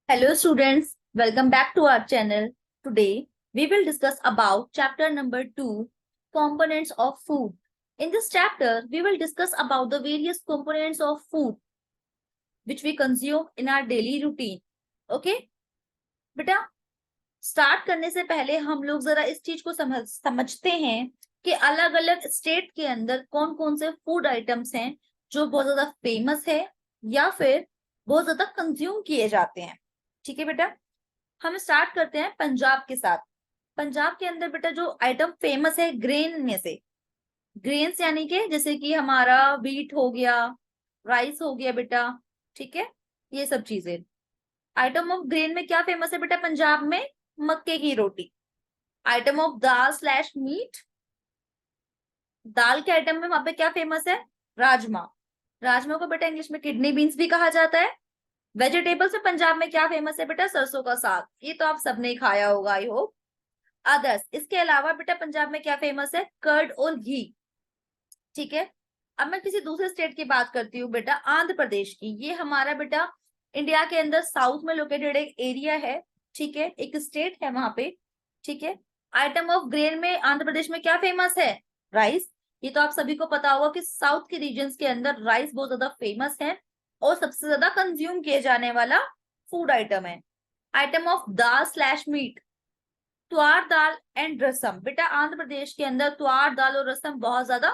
Hello students, welcome back to our channel. Today we will discuss about chapter number 2, components of food. In this chapter we will discuss about the various components of food which we consume in our daily routine. Okay? बेटा start करने से पहले हम लोग जरा इस चीज को समझते हैं कि अलग अलग स्टेट के अंदर कौन कौन से फूड आइटम्स हैं जो बहुत ज्यादा फेमस है या फिर बहुत ज्यादा कंज्यूम किए जाते हैं। ठीक है बेटा, हम स्टार्ट करते हैं पंजाब के साथ। पंजाब के अंदर बेटा जो आइटम फेमस है ग्रेन में से, ग्रेन्स यानी कि जैसे कि हमारा व्हीट हो गया, राइस हो गया बेटा, ठीक है, ये सब चीजें। आइटम ऑफ ग्रेन में क्या फेमस है बेटा पंजाब में? मक्के की रोटी। Item of dal slash meat, दाल के आइटम में वहां पे क्या फेमस है? राजमा। राजमा को बेटा इंग्लिश में किडनी बीन्स भी कहा जाता है। वेजिटेबल्स में पंजाब में क्या फेमस है बेटा? सरसों का साग, ये तो आप सबने खाया होगा आई होप। अदर्स, इसके अलावा बेटा पंजाब में क्या फेमस है? कर्ड और घी। ठीक है, अब मैं किसी दूसरे स्टेट की बात करती हूँ बेटा, आंध्र प्रदेश की। ये हमारा बेटा इंडिया के अंदर साउथ में लोकेटेड एक एरिया है, ठीक है, एक स्टेट है वहां पे। ठीक है, आइटम ऑफ ग्रेन में आंध्र प्रदेश में क्या फेमस है? राइस। ये तो आप सभी को पता होगा कि साउथ के रीजन्स के अंदर राइस बहुत ज्यादा फेमस है और सबसे ज्यादा कंज्यूम किए जाने वाला फूड आइटम है। Item of dal slash meat, toor dal and rasam. बेटा आंध्र प्रदेश के अंदर तुआर दाल और रसम बहुत ज्यादा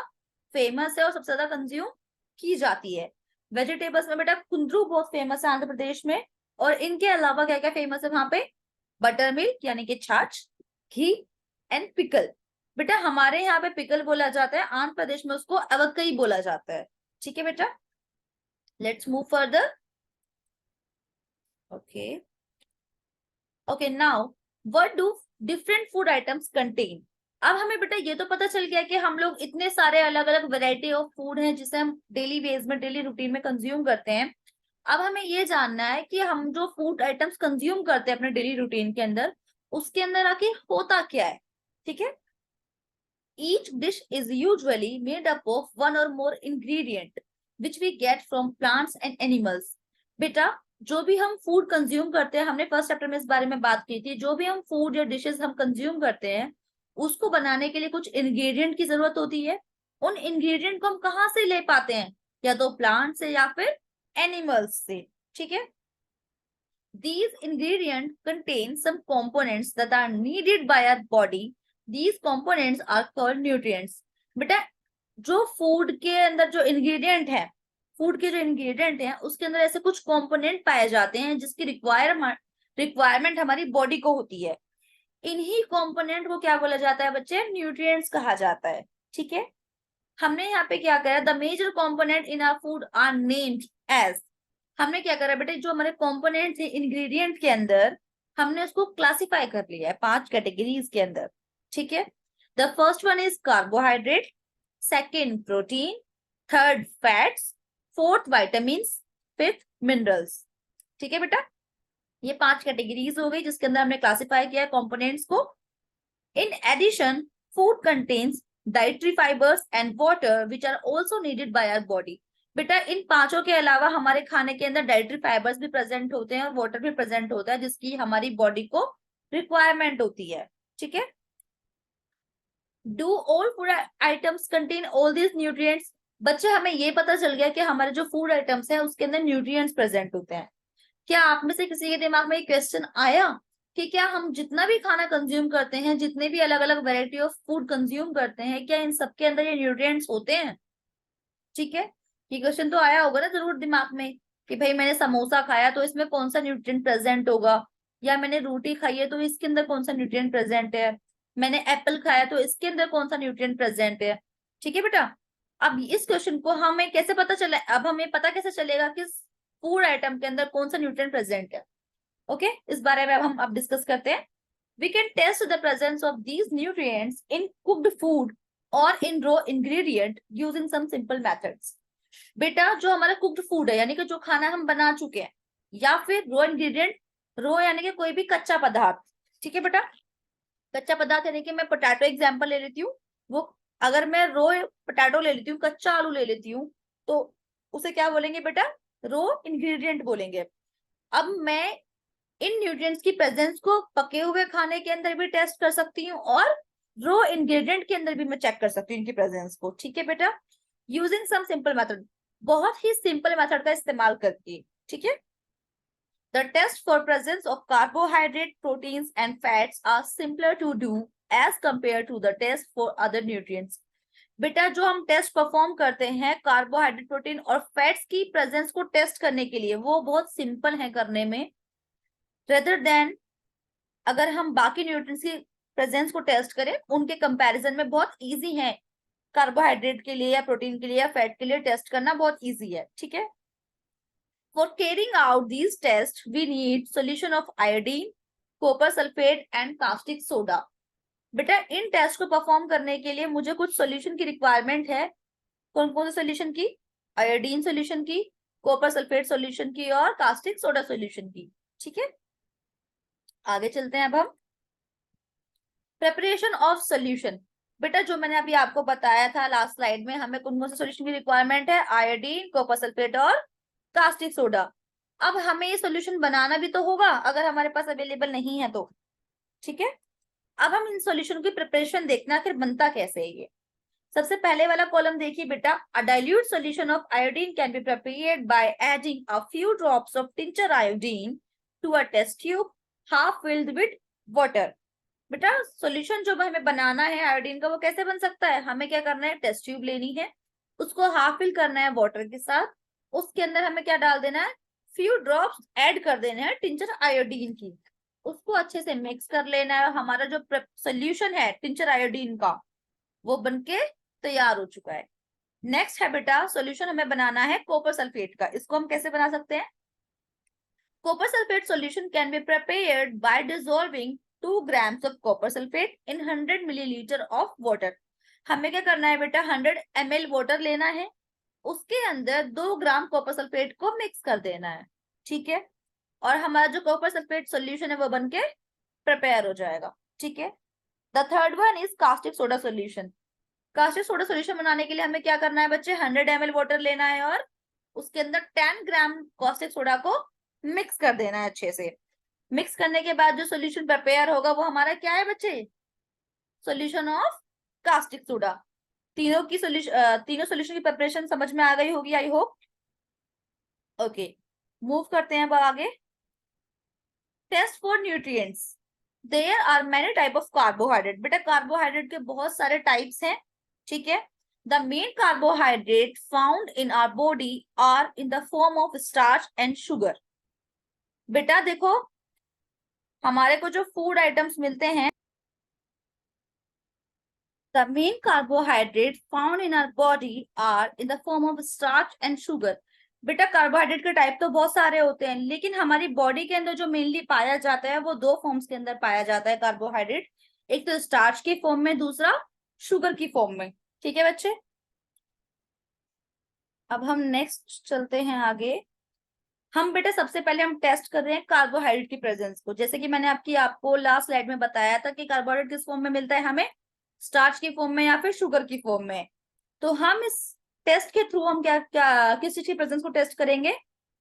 फेमस है और सबसे ज्यादा कंज्यूम की जाती है। वेजिटेबल्स में बेटा कुंदरू बहुत फेमस है आंध्र प्रदेश में, और इनके अलावा क्या क्या फेमस है वहां पे? बटर मिल्क यानी कि छाछ, घी एंड पिकल। बेटा हमारे यहाँ पे पिकल बोला जाता है, आंध्र प्रदेश में उसको अवकई बोला जाता है। ठीक है बेटा, let's move further. Okay okay, now what do different food items contain. अब हमें बेटा ये तो पता चल गया कि हम लोग इतने सारे अलग अलग वैरायटी ऑफ फूड हैं जिसे हम डेली बेस में, डेली रूटीन में कंज्यूम करते हैं। अब हमें ये जानना है कि हम जो फूड आइटम्स कंज्यूम करते हैं अपने डेली रूटीन के अंदर, उसके अंदर आखिर होता क्या है। ठीक है, each dish is usually made up of one और more ingredient which we get from plants and animals. बेटा जो भी हम फूड कंज्यूम करते हैं, हमने फर्स्ट चैप्टर में इस बारे में बात की थी, जो भी हम फूड या डिशेस हम कंज्यूम करते हैं उसको बनाने के लिए कुछ इंग्रेडिएंट की जरूरत होती है। उन इंग्रेडिएंट को हम कहाँ से ले पाते हैं? या तो प्लांट से या फिर एनिमल्स से। ठीक है, these ingredients contain some components that are needed by our body. These components are called nutrients. बेटा जो फूड के अंदर जो इंग्रेडिएंट है, फूड के जो इंग्रेडिएंट हैं उसके अंदर ऐसे कुछ कंपोनेंट पाए जाते हैं जिसकी रिक्वायरमेंट हमारी बॉडी को होती है। इन्हीं कंपोनेंट को क्या बोला जाता है बच्चे? न्यूट्रिएंट्स कहा जाता है। ठीक है, हमने यहाँ पे क्या करा? The major component in our food are named as. हमने क्या करा बेटे, जो हमारे कंपोनेंट थे इंग्रेडिएंट के अंदर, हमने उसको क्लासिफाई कर लिया है 5 कैटेगरीज के अंदर। ठीक है, the first one is carbohydrate, second protein, third fats, fourth vitamin, fifth minerals. ठीक है बेटा, ये 5 कैटेगरीज हो गई जिसके अंदर हमने क्लासिफाई किया है कंपोनेंट्स को। In addition food contains dietary fibres and water which are also needed by our body. बेटा इन पांचों के अलावा हमारे खाने के अंदर डाइटरी फाइबर्स भी प्रेजेंट होते हैं और वाटर भी प्रेजेंट होता है जिसकी हमारी बॉडी को रिक्वायरमेंट होती है। ठीक है, do all food items contain all these nutrients. बच्चे हमें ये पता चल गया कि हमारे जो फूड आइटम्स हैं उसके अंदर न्यूट्रिएंट्स प्रेजेंट होते हैं। क्या आप में से किसी के दिमाग में एक क्वेश्चन आया कि क्या हम जितना भी खाना कंज्यूम करते हैं, जितने भी अलग अलग वैरायटी ऑफ फूड कंज्यूम करते हैं, क्या इन सबके अंदर ये न्यूट्रिएंट्स होते हैं? ठीक है, ये क्वेश्चन तो आया होगा ना जरूर दिमाग में कि भाई मैंने समोसा खाया तो इसमें कौन सा न्यूट्रिएंट प्रेजेंट होगा, या मैंने रोटी खाई है तो इसके अंदर कौन सा न्यूट्रिएंट प्रेजेंट है, मैंने एप्पल खाया तो इसके अंदर कौन सा न्यूट्रिएंट प्रेजेंट है। ठीक है बेटा, अब इस क्वेश्चन को हमें कैसे पता चला, अब हमें पता कैसे चलेगा कि फूड आइटम के अंदर कौन सा न्यूट्रिएंट प्रेजेंट है? ओके, इस बारे में अब डिस्कस करते हैं। We can test the presence of these nutrients in cooked food और in raw ingredient using some simple methods. बेटा जो हमारा कुक्ड फूड है यानी कि जो खाना हम बना चुके हैं, या फिर रॉ इंग्रेडिएंट, रॉ यानी कि कोई भी कच्चा पदार्थ। ठीक है बेटा, कच्चा पदार्थ यानी कि मैं पोटैटो एग्जांपल ले लेती हूँ, वो अगर मैं रॉ पोटैटो ले लेती हूँ, कच्चा आलू ले लेती हूँ, तो उसे क्या बोलेंगे बेटा? रॉ इंग्रेडिएंट बोलेंगे। अब मैं इन न्यूट्रिएंट्स की प्रेजेंस को पके हुए खाने के अंदर भी टेस्ट कर सकती हूँ और रो इंग्रेडिएंट के अंदर भी मैं चेक कर सकती हूँ इनकी प्रेजेंस को। ठीक है बेटा, यूजिंग सम सिंपल मेथड, बहुत ही सिंपल मेथड का इस्तेमाल करके। ठीक है, the test for presence of carbohydrate, proteins and fats are simpler to do as compared to the test for other nutrients. बेटा जो हम टेस्ट परफॉर्म करते हैं कार्बोहाइड्रेट, प्रोटीन और फैट्स की प्रेजेंस को टेस्ट करने के लिए, वो बहुत सिंपल है करने में, रेदर देन अगर हम बाकी न्यूट्रिएंट्स की प्रेजेंस को टेस्ट करें उनके कंपैरिजन में बहुत इजी है। कार्बोहाइड्रेट के लिए या प्रोटीन के लिए या फैट के लिए टेस्ट करना बहुत इजी है। ठीक है, for carrying out these tests we need solution of iodine, copper sulfate and caustic soda. बेटा इन टेस्ट को परफॉर्म करने के लिए मुझे कुछ सॉल्यूशन की रिक्वायरमेंट है। कौन कौन से सॉल्यूशन की? आयोडीन सॉल्यूशन की, कॉपर सल्फेट सॉल्यूशन की और कास्टिक सोडा सॉल्यूशन की। ठीक है, आगे चलते हैं। अब हम प्रिपरेशन ऑफ सॉल्यूशन, बेटा जो मैंने अभी आपको बताया था लास्ट स्लाइड में, हमें कौन कौन से सॉल्यूशन की रिक्वायरमेंट है? आयोडीन, कॉपर सल्फेट और कास्टिक सोडा। अब हमें ये सॉल्यूशन बनाना भी तो होगा अगर हमारे पास अवेलेबल नहीं है तो। ठीक है, अब हम इन सॉल्यूशन की प्रिपरेशन देखना फिर बनता कैसे है ये। सबसे पहले वाला कॉलम देखिए बेटा, a dilute solution of iodine can be prepared by adding a few drops of tincture iodine to a test tube half filled with water. बेटा सॉल्यूशन जो हमें बनाना है आयोडीन का वो कैसे बन सकता है? हमें क्या करना है, टेस्ट ट्यूब लेनी है, उसको हाफ फिल करना है वाटर के साथ, उसके अंदर हमें क्या डाल देना है, फ्यू ड्रॉप्स ऐड कर देने हैं टिंचर आयोडीन की, उसको अच्छे से मिक्स कर लेना है। हमारा जो सोल्यूशन है टिंचर आयोडीन का वो बनके तैयार हो चुका है। नेक्स्ट है बेटा सोल्यूशन हमें बनाना है कॉपर सल्फेट का। इसको हम कैसे बना सकते हैं? Copper sulphate solution can be prepared bye dissolving 2 grams of copper sulfate in 100 milliliter of water। हमें क्या करना है बेटा, 100 ml वाटर लेना है, उसके अंदर 2 ग्राम कॉपर सल्फेट को मिक्स कर देना है। ठीक है, और हमारा जो कॉपर सल्फेट सॉल्यूशन है वो बनके प्रिपेयर हो जाएगा। ठीक है, the third one is caustic soda solution. Caustic soda solution बनाने के लिए हमें क्या करना है बच्चे, 100 ml वाटर लेना है और उसके अंदर 10 ग्राम कास्टिक सोडा को मिक्स कर देना है अच्छे से। मिक्स करने के बाद जो सॉल्यूशन प्रिपेयर होगा वो हमारा क्या है बच्चे, सॉल्यूशन ऑफ कास्टिक सोडा। तीनों सॉल्यूशन की प्रिपरेशन समझ में आ गई होगी आई होप। ओके, मूव करते हैं अब आगे। Test for nutrients, there are many type of carbohydrate. बेटा कार्बोहाइड्रेट के बहुत सारे टाइप्स हैं। ठीक है, the main carbohydrate found in our body are in the form of starch and sugar. बेटा देखो हमारे को जो फूड आइटम्स मिलते हैं, the main carbohydrate found in our body are in the form of starch and sugar। बेटा carbohydrate के type तो बहुत सारे होते हैं, लेकिन हमारी बॉडी के अंदर जो मेनली पाया जाता है वो दो फॉर्म्स के अंदर पाया जाता है कार्बोहाइड्रेट, एक तो स्टार्च के फॉर्म में, दूसरा शुगर की फॉर्म में। ठीक है बच्चे, अब हम नेक्स्ट चलते हैं आगे। हम बेटा सबसे पहले हम टेस्ट कर रहे हैं कार्बोहाइड्रेट की प्रेजेंस को। जैसे कि मैंने आपको लास्ट स्लाइड में बताया था कि कार्बोहाइड्रेट किस फॉर्म में मिलता है हमें, स्टार्च की फॉर्म में या फिर शुगर की फॉर्म में। तो हम इस टेस्ट के थ्रू हम क्या क्या किस चीज की प्रेजेंस को टेस्ट करेंगे,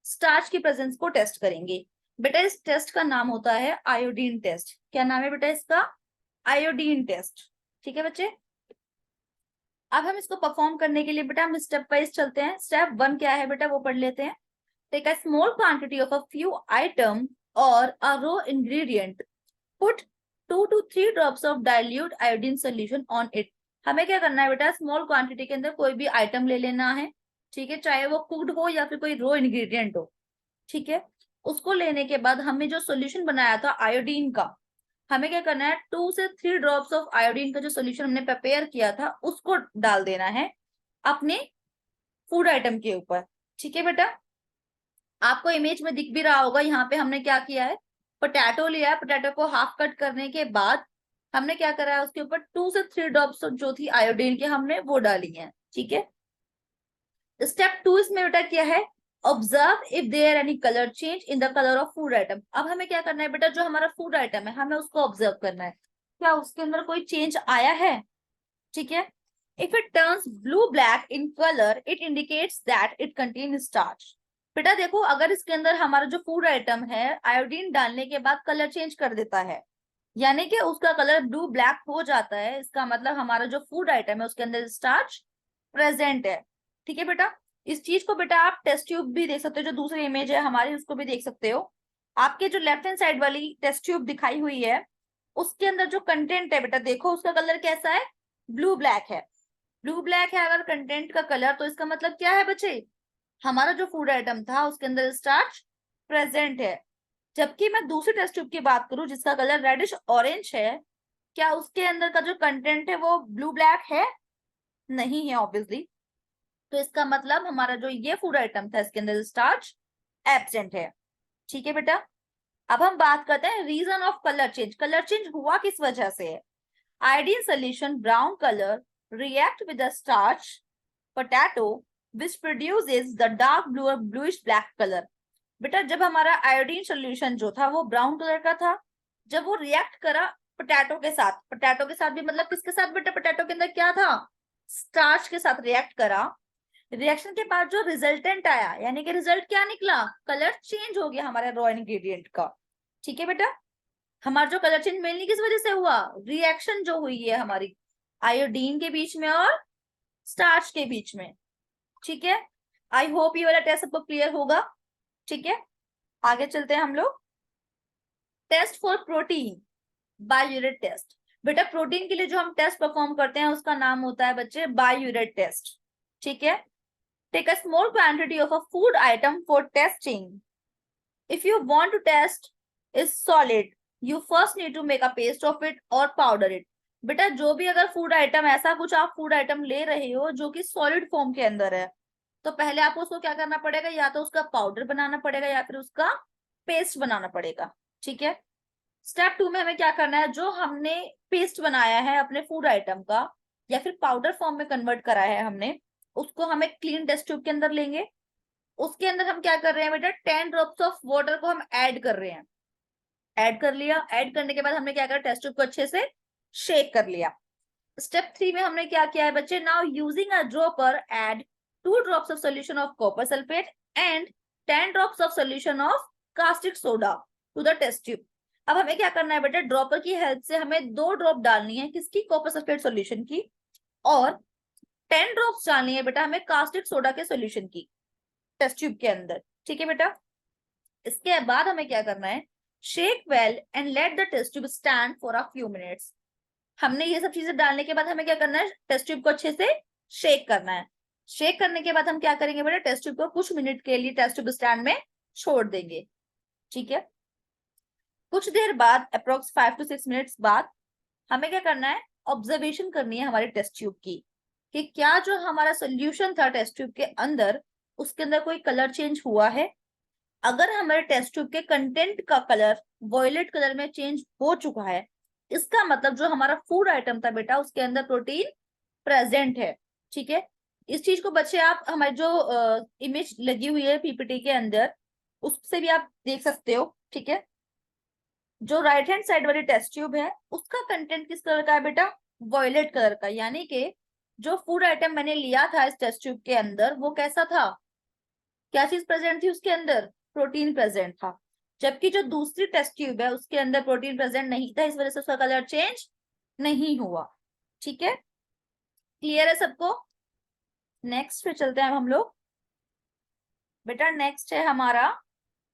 स्टार्च की प्रेजेंस को टेस्ट करेंगे। बेटा इस टेस्ट का नाम होता है आयोडीन टेस्ट। क्या नाम है बेटा इसका, आयोडीन टेस्ट। ठीक है बच्चे, अब हम इसको परफॉर्म करने के लिए बेटा हम स्टेप वाइज चलते हैं। स्टेप 1 क्या है बेटा वो पढ़ लेते हैं। Take a small quantity of a few item or a raw ingredient, put 2 to 3 drops of dilute iodine solution on it। हमें क्या करना है बेटा, स्मॉल क्वांटिटी के अंदर कोई भी आइटम ले लेना है। ठीक है, चाहे वो कुक्ड हो या फिर कोई रो इंग्रेडिएंट हो। ठीक है, उसको लेने के बाद हमने जो सॉल्यूशन बनाया था आयोडीन का, हमें क्या करना है, 2 से 3 ड्रॉप्स ऑफ आयोडीन का जो सॉल्यूशन हमने प्रिपेयर किया था उसको डाल देना है अपने फूड आइटम के ऊपर। ठीक है बेटा, आपको इमेज में दिख भी रहा होगा, यहाँ पे हमने क्या किया है, पोटैटो लिया है, पोटैटो को हाफ कट करने के बाद हमने क्या करा है, उसके ऊपर 2 से 3 ड्रॉप्स जो थी आयोडीन की हमने वो डाली है। ठीक है, स्टेप 2 इसमें बेटा क्या है, observe if there any colour change in the colour of food item. अब हमें क्या करना है बेटा, जो हमारा फूड आइटम है हमें उसको ऑब्जर्व करना है, क्या उसके अंदर कोई चेंज आया है। ठीक है, if it turns blue black in colour it indicates that it contain starch. बेटा देखो, अगर इसके अंदर हमारा जो फूड आइटम है आयोडीन डालने के बाद कलर चेंज कर देता है, यानी कि उसका कलर ब्लू ब्लैक हो जाता है, इसका मतलब हमारा जो फूड आइटम है उसके अंदर स्टार्च प्रेजेंट है। ठीक है बेटा, इस चीज को बेटा आप टेस्ट ट्यूब भी देख सकते हो, जो दूसरी इमेज है हमारी उसको भी देख सकते हो। आपके जो लेफ्ट हैंड साइड वाली टेस्ट ट्यूब दिखाई हुई है उसके अंदर जो कंटेंट है बेटा, देखो उसका कलर कैसा है, ब्लू ब्लैक है। ब्लू ब्लैक है अगर कंटेंट का कलर, तो इसका मतलब क्या है बच्चे, हमारा जो फूड आइटम था उसके अंदर स्टार्च प्रेजेंट है। जबकि मैं दूसरी टेस्ट ट्यूब की बात करूं जिसका कलर रेडिश ऑरेंज है, क्या उसके अंदर का जो कंटेंट है वो ब्लू ब्लैक है? नहीं है ऑब्वियसली। तो इसका मतलब हमारा जो ये फूड आइटम था इसके अंदर स्टार्च एब्सेंट है। ठीक है बेटा, अब हम बात करते हैं reason of colour change. Colour change हुआ किस वजह से है? Iodine solution brown colour react with the starch potato which produces the dark blue or bluish black colour. बेटा जब हमारा आयोडीन सोल्यूशन जो था वो ब्राउन कलर का था, जब वो रिएक्ट करा पोटैटो के साथ भी मतलब किसके साथ बेटा, पोटैटो के अंदर क्या था, स्टार्च के साथ रिएक्ट करा। रिएक्शन के बाद जो रिजल्टेंट आया, यानी कि रिजल्ट क्या निकला, कलर चेंज हो गया हमारे रॉ इंग्रेडिएंट का। ठीक है बेटा, हमारा जो कलर चेंज मेनली किस वजह से हुआ, रिएक्शन जो हुई है हमारी आयोडीन के बीच में और स्टार्च के बीच में। ठीक है, आई होप ये वाला टेस्ट सबको क्लियर होगा। ठीक है, आगे चलते हैं हम लोग। Test for protein biuret test. बेटा प्रोटीन के लिए जो हम टेस्ट परफॉर्म करते हैं उसका नाम होता है बच्चे बायोयूरेट टेस्ट। ठीक है, take a small quantity of a food item for testing. If you want to test is solid, you first need to make a paste of it or powder it. बेटा जो भी अगर फूड आइटम, ऐसा कुछ आप food item ले रहे हो जो कि सॉलिड फॉर्म के अंदर है, तो पहले आपको उसको क्या करना पड़ेगा, या तो उसका पाउडर बनाना पड़ेगा या फिर उसका पेस्ट बनाना पड़ेगा। ठीक है, स्टेप 2 में हमें क्या करना है, जो हमने पेस्ट बनाया है अपने फूड आइटम का या फिर पाउडर फॉर्म में कन्वर्ट करा है हमने, उसको हमें क्लीन टेस्ट ट्यूब के अंदर लेंगे। उसके अंदर हम क्या कर रहे हैं बेटा, 10 ड्रॉप्स ऑफ वाटर को हम ऐड कर रहे हैं। ऐड कर लिया, ऐड करने के बाद हमने क्या करा, टेस्ट ट्यूब को अच्छे से शेक कर लिया। स्टेप 3 में हमने क्या किया है बच्चे, now using a dropper add 2 drops of solution of copper sulphate and 10 drops of solution of caustic soda to the test tube. अब हमें क्या करना है बेटा, ड्रॉपर की हेल्प से हमें 2 ड्रॉप डालनी है किसकी, कॉपर सल्फेट सोल्यूशन की, और 10 ड्रॉप्स डालनी है बेटा हमें कास्टिक सोडा के सोल्यूशन की टेस्ट ट्यूब के अंदर। ठीक है बेटा, इसके बाद हमें क्या करना है, shake well and let the test tube stand for a few minutes. हमने ये सब चीजें डालने के बाद हमें क्या करना है, टेस्ट ट्यूब को अच्छे से शेक करना है। शेक करने के बाद हम क्या करेंगे बेटा, टेस्ट ट्यूब को कुछ मिनट के लिए टेस्ट ट्यूब स्टैंड में छोड़ देंगे। ठीक है, कुछ देर बाद अप्रोक्स 5 to 6 मिनट्स बाद हमें क्या करना है, ऑब्जर्वेशन करनी है हमारे टेस्ट ट्यूब की, कि क्या जो हमारा सोल्यूशन था टेस्ट ट्यूब के अंदर उसके अंदर कोई कलर चेंज हुआ है। अगर हमारे टेस्ट ट्यूब के कंटेंट का कलर वॉयलेट कलर में चेंज हो चुका है, इसका मतलब जो हमारा फूड आइटम था बेटा उसके अंदर प्रोटीन प्रेजेंट है। ठीक है, इस चीज को बच्चे आप हमारी जो इमेज लगी हुई है पीपीटी के अंदर उससे भी आप देख सकते हो। ठीक है, जो राइट हैंड साइड वाली टेस्ट ट्यूब है उसका कंटेंट किस कलर का है बेटा, वॉयलेट कलर का, यानी कि जो फूड आइटम मैंने लिया था इस टेस्ट ट्यूब के अंदर वो कैसा था, क्या चीज प्रेजेंट थी उसके अंदर, प्रोटीन प्रेजेंट था। जबकि जो दूसरी टेस्ट ट्यूब है उसके अंदर प्रोटीन प्रेजेंट नहीं था, इस वजह से उसका कलर चेंज नहीं हुआ। ठीक है, क्लियर है सबको? नेक्स्ट पे चलते हैं हम लोग। बेटा नेक्स्ट है हमारा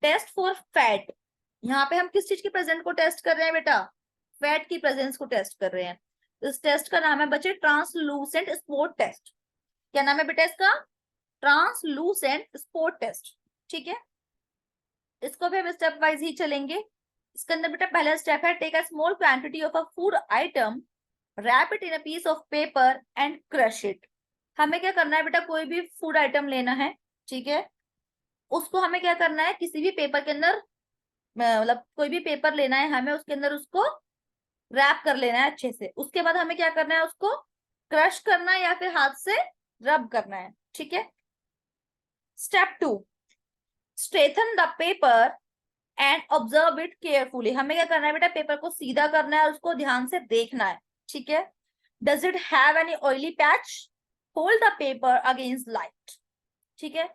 टेस्ट फॉर फैट। यहाँ पे हम किस चीज के प्रेजेंट को टेस्ट कर रहे हैं बेटा, फैट की प्रेजेंस को टेस्ट कर रहे हैं। इस टेस्ट का नाम है बच्चे ट्रांसलूसेंट स्पॉट टेस्ट। क्या नाम है बेटा इसका, ट्रांसलूसेंट स्पॉट टेस्ट। ठीक है, इसको भी हम स्टेप वाइज ही चलेंगे। इसके अंदर बेटा पहला स्टेप है, take a small quantity of a food item, wrap it in a piece of paper and crush it. हमें क्या करना है बेटा, कोई भी फूड आइटम लेना है, ठीक है, उसको हमें क्या करना है, किसी भी पेपर के अंदर, मतलब कोई भी पेपर लेना है हमें, उसके अंदर उसको रैप कर लेना है अच्छे से। उसके बाद हमें क्या करना है, उसको क्रश करना है या फिर हाथ से रब करना है। ठीक है, step 2, strengthen the paper and observe it carefully. हमें क्या करना है बेटा, पेपर को सीधा करना है, उसको ध्यान से देखना है। ठीक है, does it have any oily patch, hold the paper against light. ठीक है,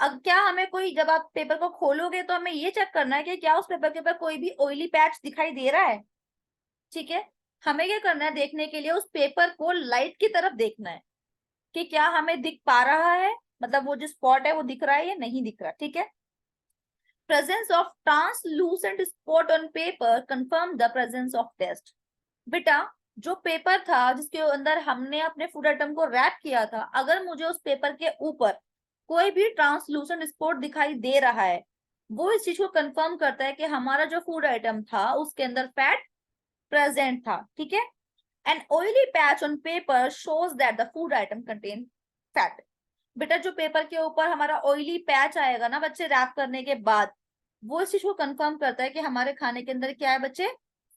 अब क्या हमें कोई, जब आप पेपर को खोलोगे तो हमें ये चेक करना है कि क्या उस पेपर के ऊपर कोई भी ऑयली पैच दिखाई दे रहा है, ठीक है। हमें क्या करना है, देखने के लिए उस पेपर को लाइट की तरफ देखना है कि क्या हमें दिख पा रहा है, मतलब वो जो स्पॉट है वो दिख रहा है या नहीं दिख रहा, ठीक है। Presence of translucent spot on paper confirm the presence of test. बेटा जो पेपर था जिसके अंदर हमने अपने फूड आइटम को रैप किया था, अगर मुझे उस पेपर के ऊपर कोई भी ट्रांसलूसेंट स्पॉट दिखाई दे रहा है, वो इस चीज को कंफर्म करता है कि हमारा जो फूड आइटम था उसके अंदर फैट प्रेजेंट था, ठीक है। An oily patch on paper shows that the food item contain fat. बेटा जो पेपर के ऊपर हमारा ऑयली पैच आएगा ना बच्चे रैप करने के बाद, वो इस चीज को कंफर्म करता है कि हमारे खाने के अंदर क्या है बच्चे,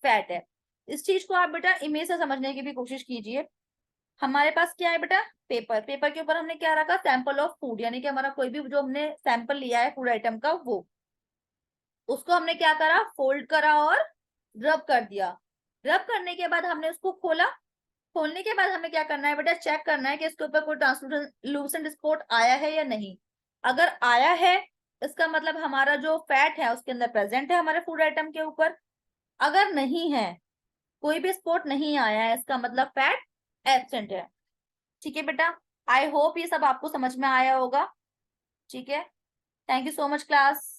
फैट है। इस चीज को आप बेटा इमेज से समझने की भी कोशिश कीजिए। हमारे पास क्या है बेटा, पेपर, पेपर के ऊपर हमने क्या रखा, सैंपल ऑफ फूड, यानी कि हमारा कोई भी जो हमने सैंपल लिया है फूड आइटम का, वो उसको हमने क्या करा, फोल्ड करा और रब कर दिया। रब करने के बाद हमने उसको खोला। खोलने के बाद हमें क्या करना है बेटा, चेक करना है कि इसके ऊपर कोई ट्रांसलूसेंट स्पॉट आया है या नहीं। अगर आया है इसका मतलब हमारा जो फैट है उसके अंदर प्रेजेंट है हमारे फूड आइटम के ऊपर। अगर नहीं है, कोई भी स्पॉट नहीं आया है, इसका मतलब फैट एब्सेंट है, ठीक है बेटा। आई होप ये सब आपको समझ में आया होगा, ठीक है। Thank you so much class.